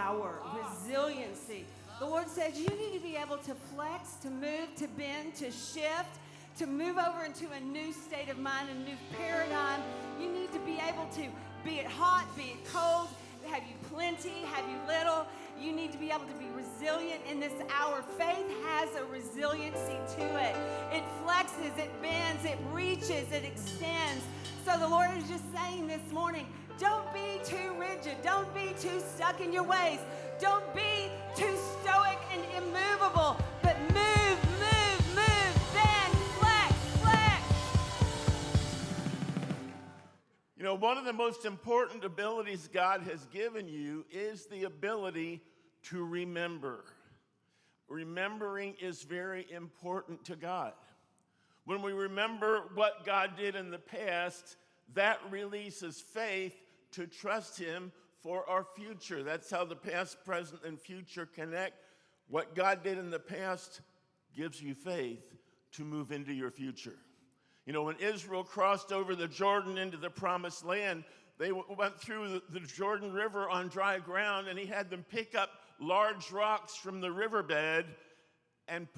hour, resiliency. The Lord says you need to be able to flex, to move, to bend, to shift, to move over into a new state of mind, a new paradigm. You need to be able to, be it hot, be it cold, have you plenty, have you little. You need to be able to be resilient in this hour. Faith has a resiliency to it. It flexes, it bends, it reaches, it extends. So the Lord is just saying this morning, don't be too rigid. Don't be too stuck in your ways. Don't be too stoic and immovable, but move, bend, flex. You know, one of the most important abilities God has given you is the ability to remember. Remembering is very important to God. When we remember what God did in the past, that releases faith to trust Him for our future. That's how the past, present, and future connect. What God did in the past gives you faith to move into your future. You know, when Israel crossed over the Jordan into the promised land, they went through the Jordan River on dry ground, and He had them pick up large rocks from the riverbed and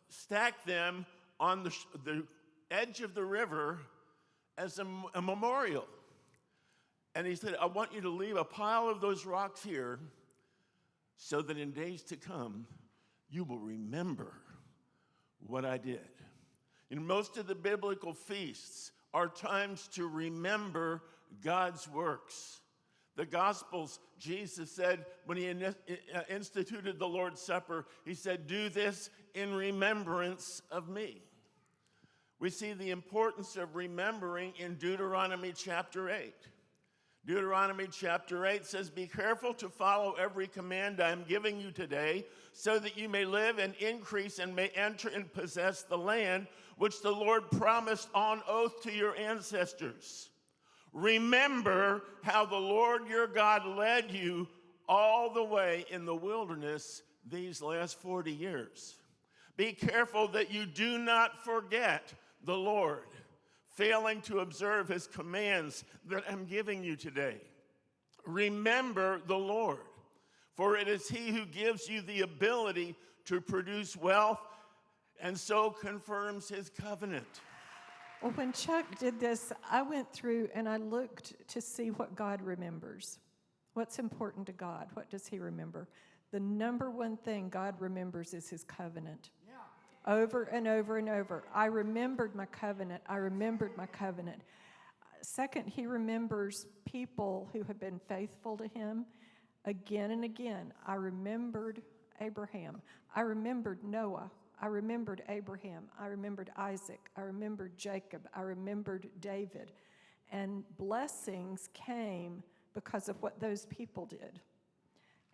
stack them on the edge of the river as a memorial. And He said, I want you to leave a pile of those rocks here so that in days to come, you will remember what I did. You know, most of the biblical feasts are times to remember God's works. The Gospels, Jesus said, when He instituted the Lord's Supper, He said, do this in remembrance of me. We see the importance of remembering in Deuteronomy chapter 8. Deuteronomy chapter 8 says, be careful to follow every command I am giving you today, so that you may live and increase and may enter and possess the land which the Lord promised on oath to your ancestors. Remember how the Lord your God led you all the way in the wilderness these last 40 years. Be careful that you do not forget the Lord, failing to observe His commands that I'm giving you today. Remember the Lord, for it is He who gives you the ability to produce wealth and so confirms His covenant. Well, when Chuck did this, I went through and I looked to see what God remembers. What's important to God? What does He remember? The number one thing God remembers is His covenant. Over and over and over. I remembered my covenant. I remembered my covenant. Second, He remembers people who have been faithful to Him again and again. I remembered Abraham. I remembered Noah. I remembered Abraham. I remembered Isaac. I remembered Jacob. I remembered David. And blessings came because of what those people did.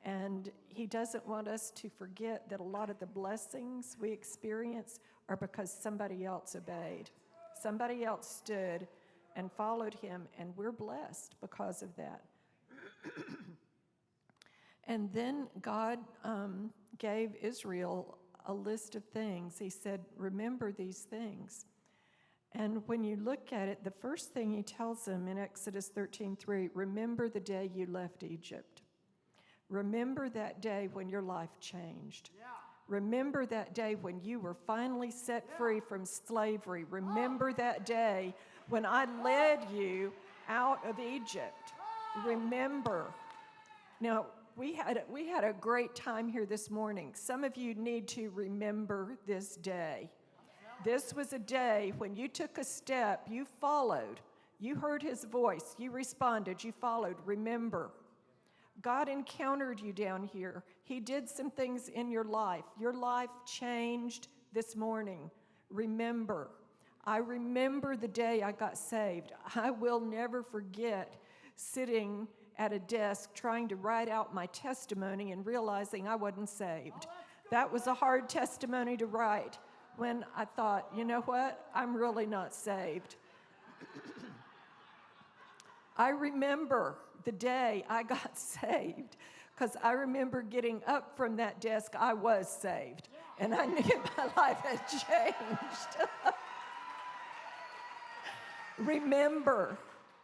And He doesn't want us to forget that a lot of the blessings we experience are because somebody else obeyed. Somebody else stood and followed Him, and we're blessed because of that. And then God gave Israel a list of things. He said, remember these things. And when you look at it, the first thing He tells them in Exodus 13:3, remember the day you left Egypt. Remember that day when your life changed. Yeah. Remember that day when you were finally set free from slavery. Remember that day when I led you out of Egypt. Remember. Now, we had a great time here this morning. Some of you need to remember this day. This was a day when you took a step, you followed, you heard His voice, you responded, you followed. Remember. God encountered you down here. He did some things in your life. Your life changed this morning. Remember. I remember the day I got saved. I will never forget sitting at a desk trying to write out my testimony and realizing I wasn't saved. That was a hard testimony to write when I thought, you know what? I'm really not saved. I remember the day I got saved, because I remember getting up from that desk. I was saved, and I knew my life had changed.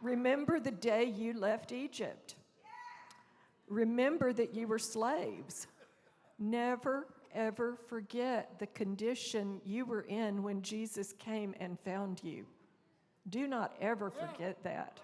Remember the day you left Egypt. Remember that you were slaves. Never, ever forget the condition you were in when Jesus came and found you. Do not ever forget that.